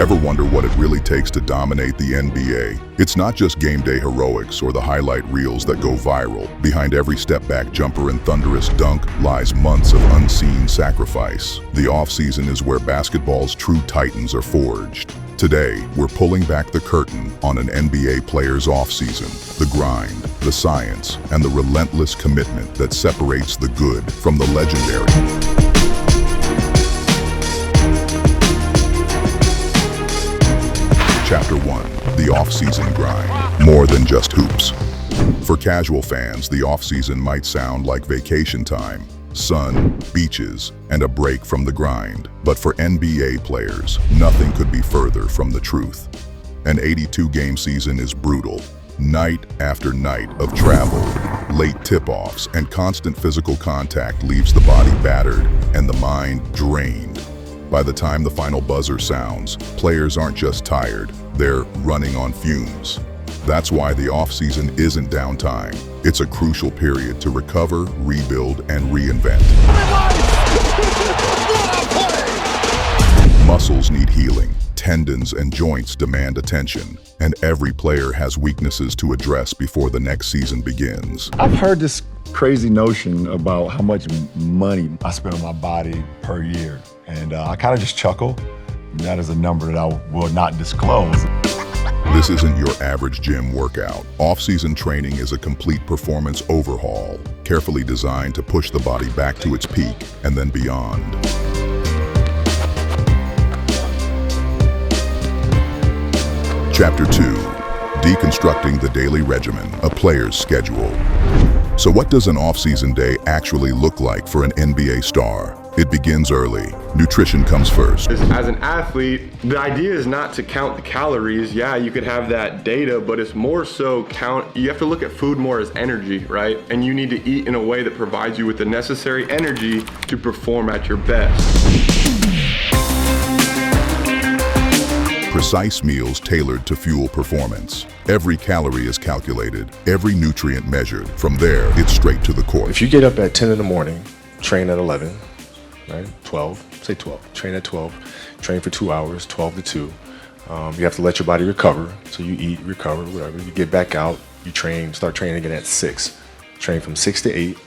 Ever wonder what it really takes to dominate the NBA? It's not just game day heroics or the highlight reels that go viral. Behind every step-back jumper and thunderous dunk lies months of unseen sacrifice. The offseason is where basketball's true titans are forged. Today, we're pulling back the curtain on an NBA player's offseason, the grind, the science, and the relentless commitment that separates the good from the legendary. Chapter 1, the off-season grind. More than just hoops. For casual fans, the off-season might sound like vacation time, sun, beaches, and a break from the grind. But for NBA players, nothing could be further from the truth. An 82-game season is brutal. Night after night of travel, late tip-offs, and constant physical contact leaves the body battered and the mind drained. By the time the final buzzer sounds, players aren't just tired, they're running on fumes. That's why the off-season isn't downtime. It's a crucial period to recover, rebuild, and reinvent. Muscles need healing, tendons and joints demand attention, and every player has weaknesses to address before the next season begins. I've heard this crazy notion about how much money I spend on my body per year, and I kind of just chuckle. That is a number that I will not disclose. This isn't your average gym workout. Off-season training is a complete performance overhaul, carefully designed to push the body back to its peak and then beyond. Chapter 2, deconstructing the daily regimen, a player's schedule. So what does an off-season day actually look like for an NBA star? It begins early. Nutrition comes first. As an athlete, the idea is not to count the calories. Yeah, you could have that data, but it's more so you have to look at food more as energy, right? And you need to eat in a way that provides you with the necessary energy to perform at your best. Precise meals tailored to fuel performance. Every calorie is calculated, every nutrient measured. From there, it's straight to the court. If you get up at 10 in the morning, train at 11, right? 12, say 12, train at 12, train for 2 hours, 12 to 2. You have to let your body recover. So you eat, recover, whatever. You get back out, you train, start training again at 6. Train from 6 to 8.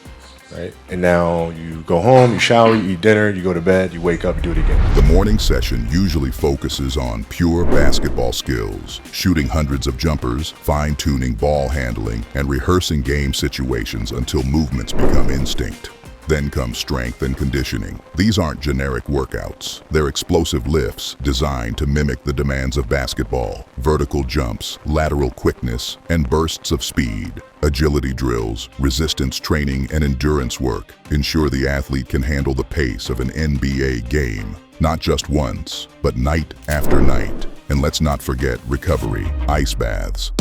Right? And now you go home, you shower, you eat dinner, you go to bed, you wake up, you do it again. The morning session usually focuses on pure basketball skills, shooting hundreds of jumpers, fine-tuning ball handling, and rehearsing game situations until movements become instinct. Then comes strength and conditioning. These aren't generic workouts. They're explosive lifts designed to mimic the demands of basketball. Vertical jumps, lateral quickness, and bursts of speed. Agility drills, resistance training, and endurance work ensure the athlete can handle the pace of an NBA game. Not just once, but night after night. And let's not forget recovery, ice baths,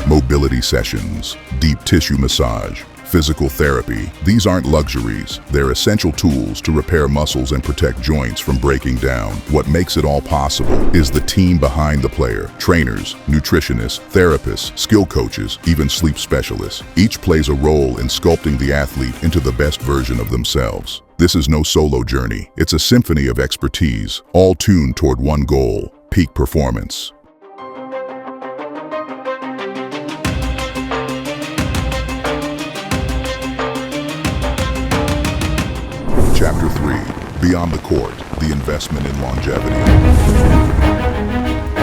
mobility sessions, deep tissue massage, physical therapy. These aren't luxuries. They're essential tools to repair muscles and protect joints from breaking down. What makes it all possible is the team behind the player. Trainers, nutritionists, therapists, skill coaches, even sleep specialists. Each plays a role in sculpting the athlete into the best version of themselves. This is no solo journey. It's a symphony of expertise, all tuned toward one goal: peak performance. Chapter 3, Beyond the Court, the investment in longevity.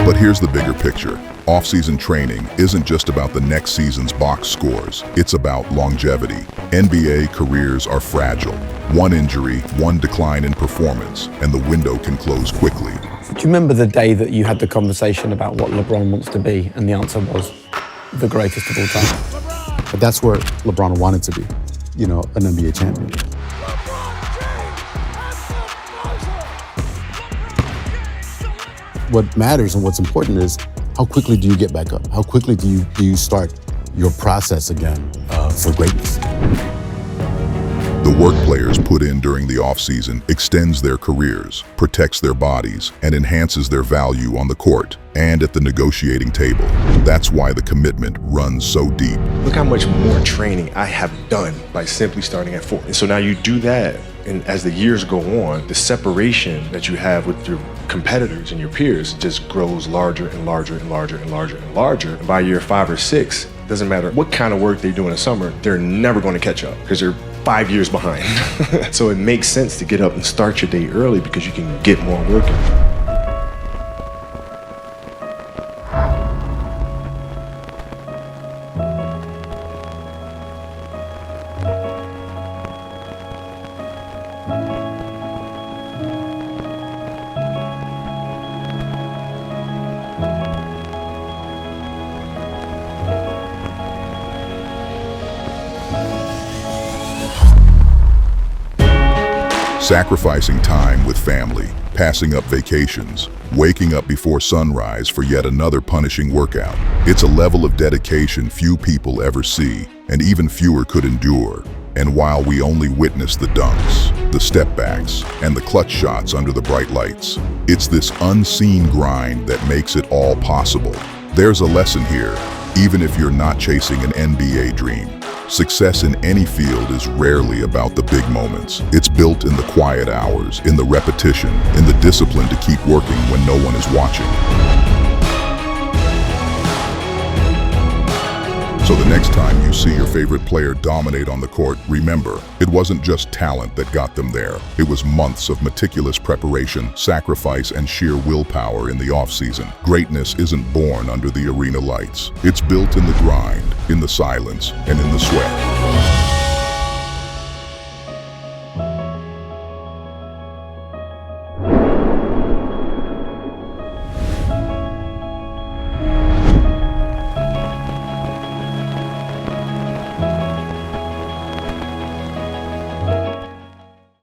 But here's the bigger picture. Off-season training isn't just about the next season's box scores. It's about longevity. NBA careers are fragile. One injury, one decline in performance, and the window can close quickly. Do you remember the day that you had the conversation about what LeBron wants to be, and the answer was the greatest of all time? But that's where LeBron wanted to be, an NBA champion. What matters and what's important is how quickly do you get back up? How quickly do you start your process again for greatness? The work players put in during the offseason extends their careers, protects their bodies, and enhances their value on the court and at the negotiating table. That's why the commitment runs so deep. Look how much more training I have done by simply starting at 4. And so now you do that And as the years go on, the separation that you have with your competitors and your peers just grows larger and larger and larger and larger and larger. And by year 5 or 6, doesn't matter what kind of work they do in the summer, they're never going to catch up because they're 5 years behind. So it makes sense to get up and start your day early because you can get more work in. Sacrificing time with family, passing up vacations, waking up before sunrise for yet another punishing workout. It's a level of dedication few people ever see, and even fewer could endure. And while we only witness the dunks, the step backs, and the clutch shots under the bright lights, it's this unseen grind that makes it all possible. There's a lesson here, even if you're not chasing an NBA dream. Success in any field is rarely about the big moments. It's built in the quiet hours, in the repetition, in the discipline to keep working when no one is watching. So the next time you see your favorite player dominate on the court, remember, it wasn't just talent that got them there. It was months of meticulous preparation, sacrifice, and sheer willpower in the off-season. Greatness isn't born under the arena lights. It's built in the grind, in the silence, and in the sweat.